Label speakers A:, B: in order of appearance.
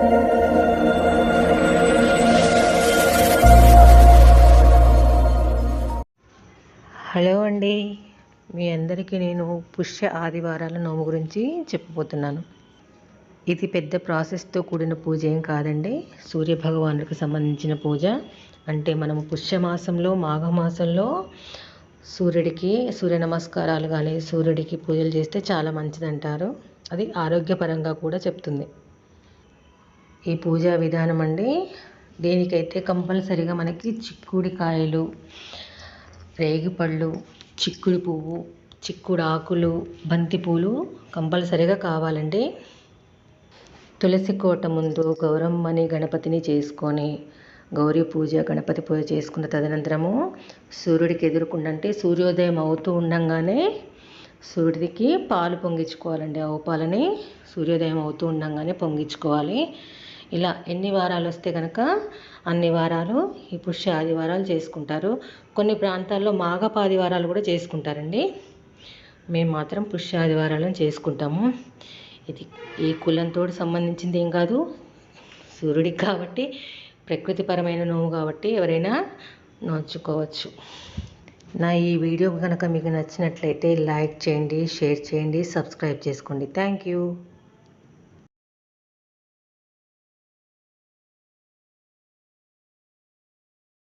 A: Hello అండి, మీ అందరికీ నేను పుష్య ఆదివారాల నోము గురించి చెప్పబోతున్నాను. ఇది పెద్ద ప్రాసెస్తో కూడిన పూజ ఏం కాదండి. సూర్య భగవానుడికి సంబంధించిన పూజ. అంటే మనము పుష్యమాసంలో మాఘమాసంలో సూర్య నమస్కారాలు కానీ సూర్యుడికి పూజలు చేస్తే చాలా మంచిదంటారు. అది ఆరోగ్యపరంగా కూడా చెప్తుంది ఈ పూజా విధానం అండి. దేనికైతే కంపల్సరిగా మనకి చిక్కుడికాయలు, రేగిపళ్ళు, చిక్కుడు పువ్వు, చిక్కుడు ఆకులు, బంతిపూలు కంపల్సరిగా కావాలండి. తులసి కోట ముందు గౌరమ్మని గణపతిని చేసుకొని గౌరీ పూజ, గణపతి పూజ చేసుకున్న తదనంతరము సూర్యుడికి ఎదురుకుండంటే సూర్యోదయం అవుతూ ఉండంగానే సూర్యుడికి పాలు పొంగించుకోవాలండి. ఆవు పాలని సూర్యోదయం అవుతూ ఉండంగానే పొంగించుకోవాలి. ఇలా ఎన్ని వారాలు వస్తే కనుక అన్ని వారాలు ఈ పుష్య ఆదివారాలు చేసుకుంటారు. కొన్ని ప్రాంతాల్లో మాఘపు ఆదివారాలు కూడా చేసుకుంటారండి. మేము మాత్రం పుష్య ఆదివారాలను చేసుకుంటాము. ఇది ఈ కులంతో సంబంధించింది ఏం కాదు, సూర్యుడికి కాబట్టి ప్రకృతిపరమైన నోము కాబట్టి ఎవరైనా నోచుకోవచ్చు. నా ఈ వీడియో కనుక మీకు నచ్చినట్లయితే లైక్ చేయండి, షేర్ చేయండి, సబ్స్క్రైబ్ చేసుకోండి. Thank you.